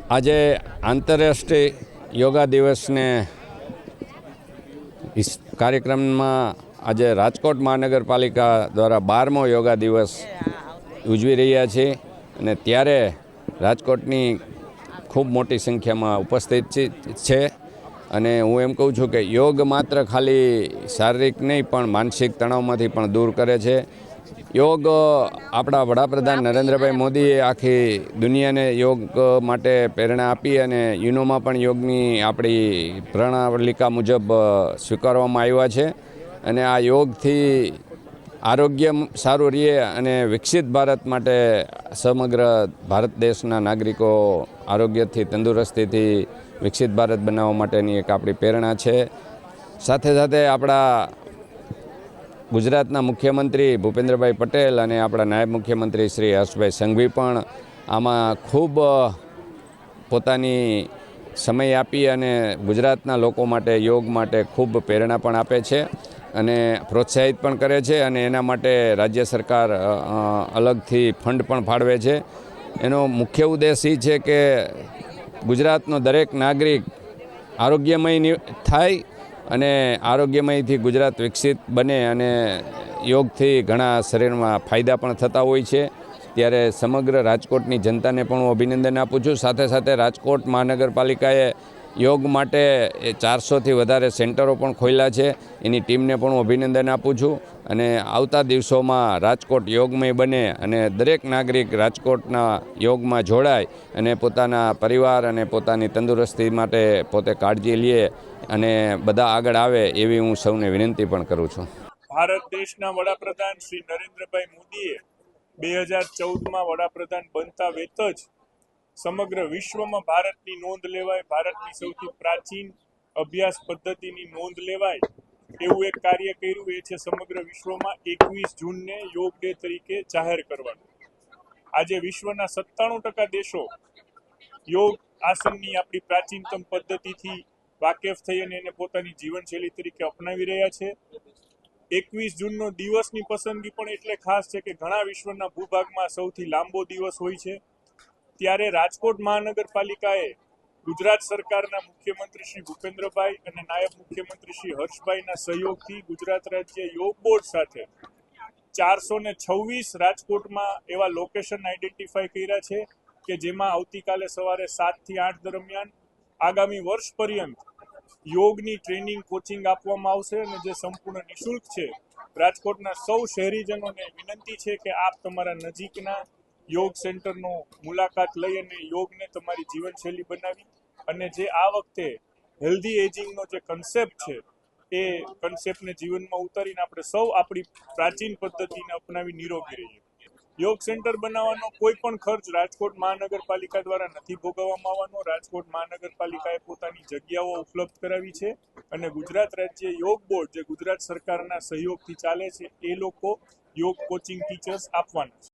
આજે આંતરરાષ્ટ્રીય યોગા દિવસને કાર્યક્રમમાં આજે રાજકોટ મહાનગરપાલિકા દ્વારા 12મો યોગા દિવસ ઉજવી રહ્યા છે અને ત્યારે રાજકોટની ખૂબ મોટી સંખ્યામાં ઉપસ્થિત છે અને હું એમ કહું છું કે યોગ માત્ર ખાલી શારીરિક નહીં પણ માનસિક તણાવમાંથી પણ દૂર કરે છે. યોગ આપણા વડાપ્રધાન નરેન્દ્રભાઈ મોદીએ આખી દુનિયાને યોગ માટે પ્રેરણા આપી અને યુનોમાં પણ યોગની આપણી પ્રણાલિકા મુજબ સ્વીકારવામાં આવ્યા છે અને આ યોગથી આરોગ્ય સારું રહે અને વિકસિત ભારત માટે સમગ્ર ભારત દેશના નાગરિકો આરોગ્યથી તંદુરસ્તીથી વિકસિત ભારત બનાવવા માટેની એક આપણી પ્રેરણા છે. સાથે સાથે આપણા ગુજરાતના મુખ્યમંત્રી ભૂપેન્દ્રભાઈ પટેલ અને આપણા નાયબ મુખ્યમંત્રી શ્રી હર્ષભાઈ સંઘવી પણ આમાં ખૂબ પોતાની સમય આપી અને ગુજરાતના લોકો માટે યોગ માટે ખૂબ પ્રેરણા પણ આપે છે અને પ્રોત્સાહિત પણ કરે છે અને એના માટે રાજ્ય સરકાર અલગથી ફંડ પણ ફાળવે છે. એનો મુખ્ય ઉદ્દેશ એ છે કે ગુજરાતનો દરેક નાગરિક આરોગ્યમય થાય અને આરોગ્યમયથી ગુજરાત વિકસિત બને અને યોગથી ઘણા શરીરમાં ફાયદા પણ થતા હોય છે. ત્યારે સમગ્ર રાજકોટની જનતાને પણ હું અભિનંદન આપું છું. સાથે સાથે રાજકોટ મહાનગરપાલિકાએ યોગ માટે 400થી વધારે સેન્ટરો પણ ખોલ્યા છે. એની ટીમને પણ હું અભિનંદન આપું છું અને આવતા દિવસોમાં રાજકોટ યોગમય બને અને દરેક નાગરિક રાજકોટના યોગમાં જોડાય અને પોતાના પરિવાર અને પોતાની તંદુરસ્તી માટે પોતે કાળજી લે અને બધા આગળ આવે એવી હું સૌને વિનંતી પણ કરું છું. ભારત દેશના વડાપ્રધાન શ્રી નરેન્દ્રભાઈ મોદીએ 2014માં વડાપ્રધાન બનતા વેત જ સમગ્ર વિશ્વમાં ભારતની નોંધ લેવાય, ભારતની સૌથી પ્રાચીન અભ્યાસ પદ્ધતિની નોંધ લેવાય એવું એક કાર્ય કર્યું. એ છે સમગ્ર વિશ્વમાં 21 જૂનને યોગ ડે તરીકે જાહેર કરવાનું. આજે વિશ્વના 97% દેશો યોગ આસનની આપણી પ્રાચીનતમ પદ્ધતિથી વાકેફ થઈ અને એને પોતાની જીવનશૈલી તરીકે અપનાવી રહ્યા છે. 21 જૂનનો દિવસની પસંદગી પણ એટલે ખાસ છે કે ઘણા વિશ્વના ભૂભાગમાં સૌથી લાંબો દિવસ હોય છે. ત્યારે રાજકોટ મહાનગરપાલિકાએ ગુજરાત સરકારના મુખ્યમંત્રી શ્રી ભૂપેન્દ્રભાઈ અને નાયબ મુખ્યમંત્રી શ્રી હર્ષભાઈના સહયોગથી ગુજરાત રાજ્ય યોગ બોર્ડ સાથે 426 રાજકોટમાં એવા લોકેશન આઈડેન્ટિફાઈ કર્યા છે કે જેમાં આવતીકાલે સવારે 7 થી 8 દરમિયાન આગામી વર્ષ પર્યંત યોગની ટ્રેનિંગ કોચિંગ આપવામાં આવશે અને જે સંપૂર્ણ નિઃશુલ્ક છે. રાજકોટના સૌ શહેરીજનોને વિનંતી છે કે આપ તમારા નજીકના યોગ સેન્ટરનો મુલાકાત લઈ અને યોગને તમારી જીવનશૈલી બનાવી અને જે આ વખતે હેલ્ધી એજિંગનો જે કન્સેપ્ટ છે એ કન્સેપ્ટને જીવનમાં ઉતારીને આપણે સૌ આપણી પ્રાચીન પદ્ધતિને અપનાવી નિરોગી રહીએ. યોગ સેન્ટર બનાવવાનો કોઈ પણ ખર્ચ રાજકોટ મહાનગરપાલિકા દ્વારા નથી ભોગવવામાં આવવાનો. રાજકોટ મહાનગરપાલિકાએ પોતાની જગ્યાઓ ઉપલબ્ધ કરાવી છે અને ગુજરાત રાજ્ય યોગ બોર્ડ જે ગુજરાત સરકારના સહયોગથી ચાલે છે એ લોકો યોગ કોચિંગ ટીચર્સ આપવાના છે.